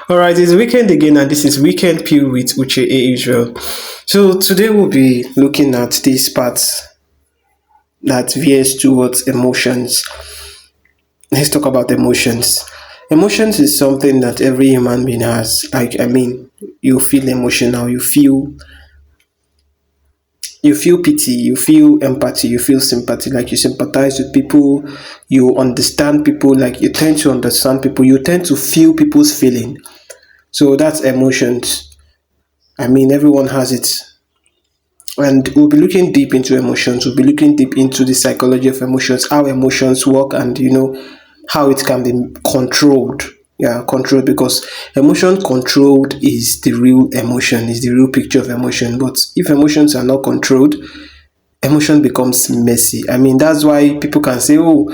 All right, it's weekend again, and this is Weekend Pew with Uche A. Israel. So today we'll be looking at this part that veers towards emotions. Let's talk about emotions. Emotions is something that every human being has. You feel emotional, you feel pity, you feel empathy, you feel sympathy, like you sympathize with people, you understand people, like you tend to understand people, you tend to feel people's feeling. So that's emotions. Everyone has it. And we'll be looking deep into emotions. We'll be looking deep into the psychology of emotions, how emotions work, and how it can be controlled. Yeah, controlled, because emotion controlled is the real emotion, is the real picture of emotion. But if emotions are not controlled, emotion becomes messy. That's why people can say, oh,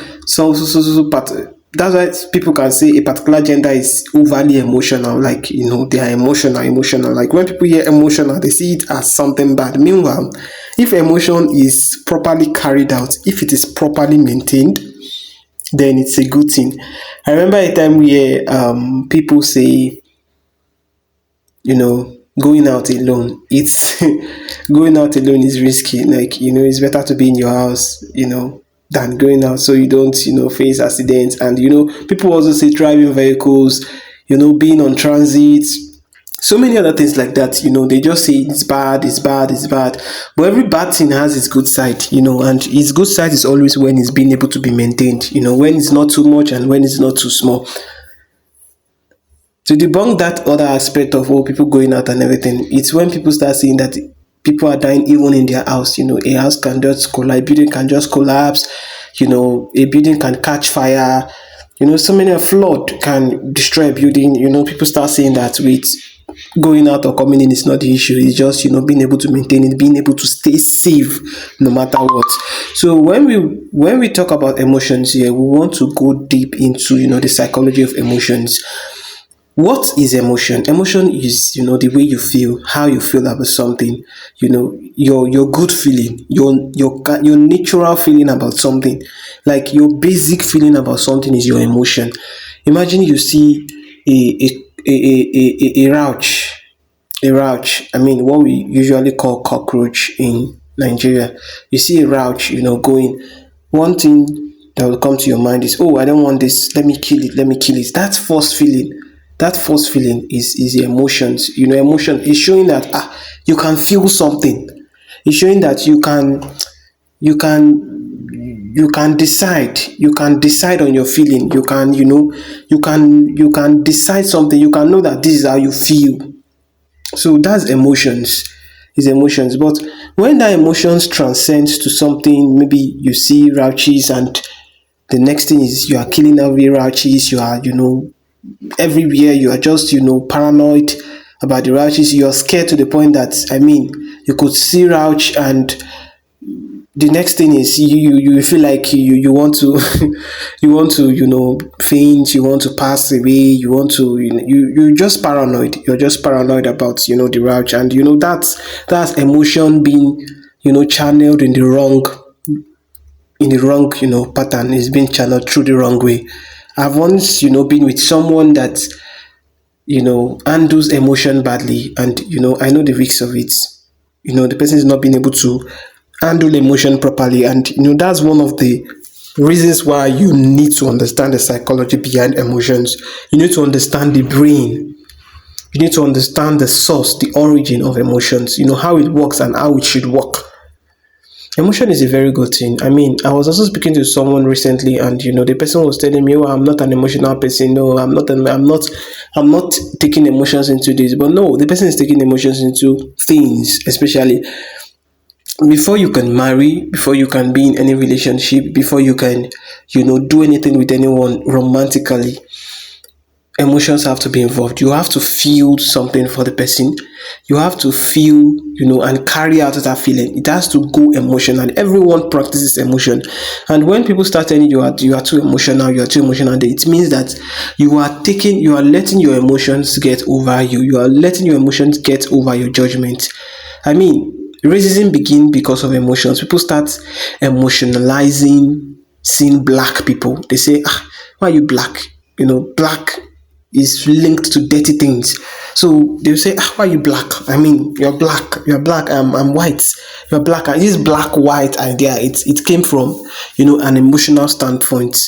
but that's why people can say a particular gender is overly emotional, like they are emotional. Like when people hear emotional, they see it as something bad. Meanwhile, if emotion is properly carried out, if it is properly maintained, then it's a good thing. I remember a time where people say, going out alone, it's going out alone is risky. Like it's better to be in your house, than going out, so you don't face accidents. And people also say driving vehicles, being on transit, so many other things like that. They just say it's bad, it's bad, it's bad. But every bad thing has its good side, and its good side is always when it's being able to be maintained, when it's not too much and when it's not too small. To debunk that other aspect of people going out and everything, it's when people start saying that people are dying even in their house. A house can just collapse, a building can just collapse, a building can catch fire, so many, a flood can destroy a building. People start saying that with going out or coming in is not the issue. It's just being able to maintain it, being able to stay safe no matter what. So when we talk about emotions here, we want to go deep into the psychology of emotions. What is emotion? Emotion is, the way you feel, how you feel about something, your good feeling, your natural feeling about something. Like your basic feeling about something is your emotion. Imagine you see a roach, what we usually call cockroach in Nigeria. You see a roach, going. One thing that will come to your mind is, oh, I don't want this. Let me kill it. Let me kill it. That first feeling, is the emotions. Emotion is showing that you can feel something. It's showing that you can decide. You can decide on your feeling. You can decide something. You can know that this is how you feel. So that's emotions. Is emotions. But when that emotions transcends to something, maybe you see rauches, and the next thing is you are killing every rauches, you are, everywhere, you are just, paranoid about the rauches. You are scared to the point that, you could see rauch, and the next thing is you feel like you want to you want to faint, you want to pass away, you want to you're just paranoid, about the route. And that's emotion being channeled in the wrong pattern, is being channeled through the wrong way. I've once been with someone that handles emotion badly, and I know the risks of it. The person is not being able to handle emotion properly, and that's one of the reasons why you need to understand the psychology behind emotions. You need to understand the brain. You need to understand the source, the origin of emotions, how it works and how it should work. Emotion is a very good thing. I was also speaking to someone recently, and the person was telling me, "Oh, I'm not an emotional person. No, I'm not taking emotions into this." But no, the person is taking emotions into things, especially before you can marry, before you can be in any relationship, before you can, do anything with anyone romantically. Emotions have to be involved. You have to feel something for the person. You have to feel, and carry out that feeling. It has to go emotional. Everyone practices emotion. And when people start telling you are too emotional, it means that you are letting your emotions get over you. You are letting your emotions get over your judgment. Racism begin because of emotions. People start emotionalizing seeing black people. They say, why are you black? Black is linked to dirty things. So they'll say, ah, why are you black? I mean, you're black, I'm white, you're black. And this black white idea, it came from, an emotional standpoint,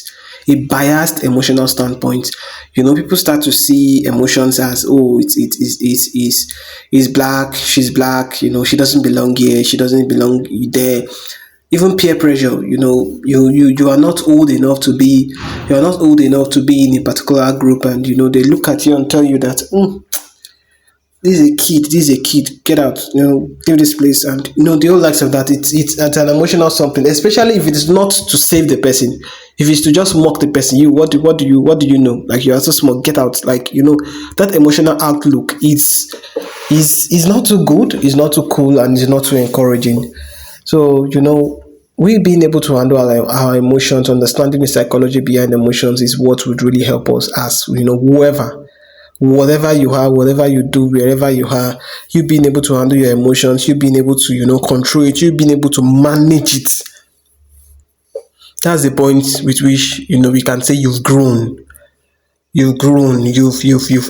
a biased emotional standpoint. People start to see emotions as, oh, it's black, she's black, she doesn't belong here, she doesn't belong there. Even peer pressure, you are not old enough to be, in a particular group, and they look at you and tell you that, this is a kid, get out, leave this place. And the whole likes of that, it's an emotional something, especially if it is not to save the person. If it's to just mock the person, what do you know? Like, you are so small, get out. Like, that emotional outlook is not too good, it's not too cool, and it's not too encouraging. So, we being able to handle our emotions, understanding the psychology behind emotions is what would really help us as, whatever you are, whatever you do, wherever you are, you being able to handle your emotions, you being able to, control it, you being able to manage it. That's the point with which, we can say you've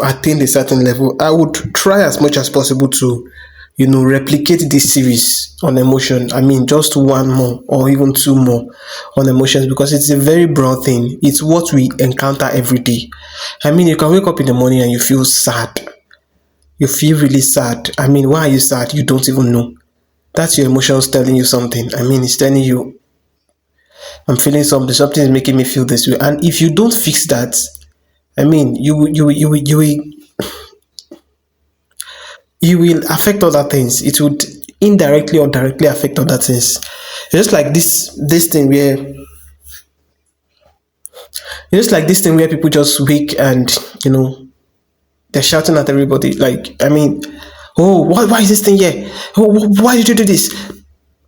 attained a certain level. I would try as much as possible to, replicate this series on emotion. I mean, just one more or even two more on emotions, because it's a very broad thing. It's what we encounter every day. I mean, you can wake up in the morning and you feel sad. You feel really sad. I mean, why are you sad? You don't even know. That's your emotions telling you something. I mean, it's telling you, I'm feeling something. Something is making me feel this way. And if you don't fix that, I mean, you will affect other things. It would indirectly or directly affect other things. It's just like this thing where people just wake and they're shouting at everybody. Like, I mean, oh, why is this thing here? Oh, why did you do this?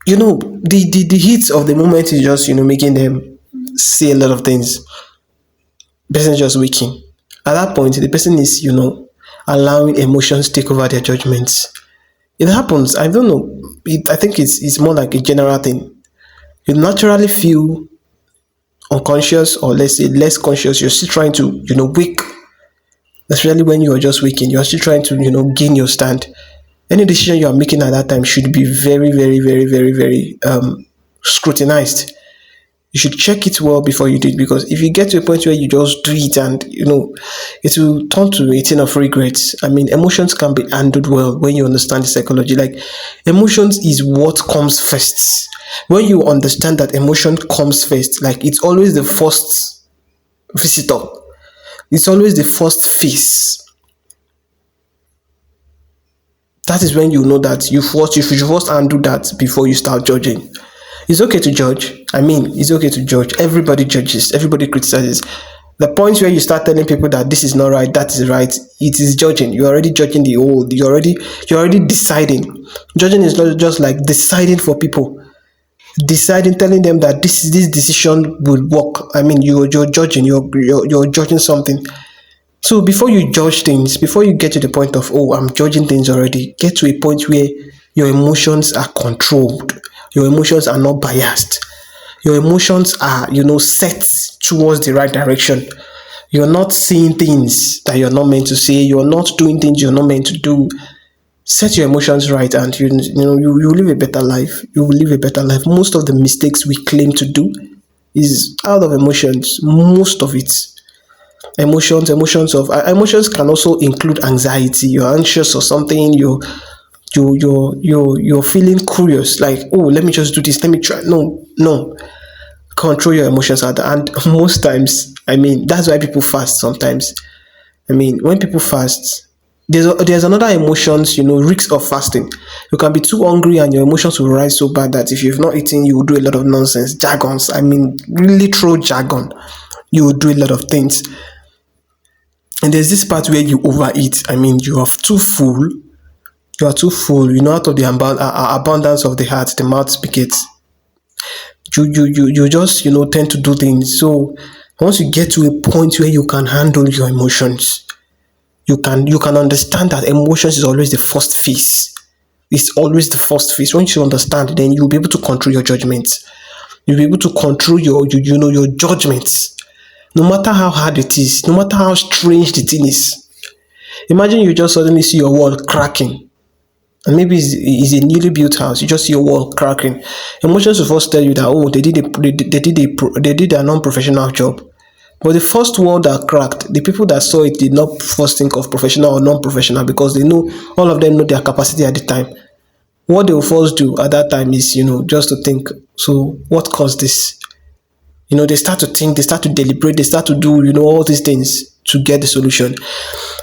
The heat of the moment is just making them say a lot of things. The person is just waking. At that point, the person is allowing emotions take over their judgments. It happens. I don't know. I think it's more like a general thing. You naturally feel unconscious, or let's say less conscious. You're still trying to wake. Especially when you are just waking, you're still trying to gain your stand. Any decision you are making at that time should be very, very, very, very, very scrutinized. You should check it well before you do it, because if you get to a point where you just do it and it will turn to a thing of regrets. I mean, emotions can be handled well when you understand the psychology. Like, emotions is what comes first. When you understand that emotion comes first, like, it's always the first visitor, it's always the first face. That is when you know that you should first handle that before you start judging. It's okay to judge. I mean, it's okay to judge. Everybody judges. Everybody criticizes. The point where you start telling people that this is not right, that is right, it is judging. You're already judging the old. You're already deciding. Judging is not just like deciding for people. Deciding, telling them that this decision will work. I mean, you're judging. You're judging something. So before you judge things, before you get to the point of, oh, I'm judging things already, get to a point where your emotions are controlled. Your emotions are not biased. Your emotions are, set towards the right direction. You're not saying things that you're not meant to say. You're not doing things you're not meant to do. Set your emotions right, and you live a better life. You will live a better life. Most of the mistakes we claim to do is out of emotions. Most of it. Emotions can also include anxiety. You're anxious or something. You're feeling curious, like, oh, let me just do this, let me try. No, control your emotions. And most times, I mean, that's why people fast sometimes. I mean, when people fast, there's another emotions, risks of fasting. You can be too hungry and your emotions will rise so bad that if you've not eaten, you will do a lot of nonsense, jargons. I mean, really throw jargon. You will do a lot of things. And there's this part where you overeat. I mean, you are too full. Out of the abundance of the heart, the mouth speaketh. You just tend to do things. So once you get to a point where you can handle your emotions, you can understand that emotions is always the first phase. It's always the first phase. Once you understand, then you'll be able to control your judgments. You'll be able to control your judgments. no matter how hard it is, no matter how strange the thing is. Imagine you just suddenly see your wall cracking, and maybe it's a newly built house. You just see your wall cracking. Emotions will first tell you that, oh, they did a non-professional job. But the first wall that cracked, the people that saw it did not first think of professional or non-professional, because they know, all of them know their capacity at the time. What they will first do at that time is, just to think, so what caused this? They start to think, they start to deliberate, they start to do, all these things to get the solution.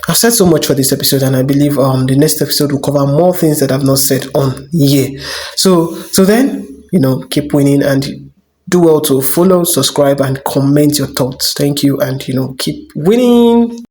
I've said so much for this episode, and I believe the next episode will cover more things that I've not said on here. So then, keep winning, and do well to follow, subscribe, and comment your thoughts. Thank you, and keep winning.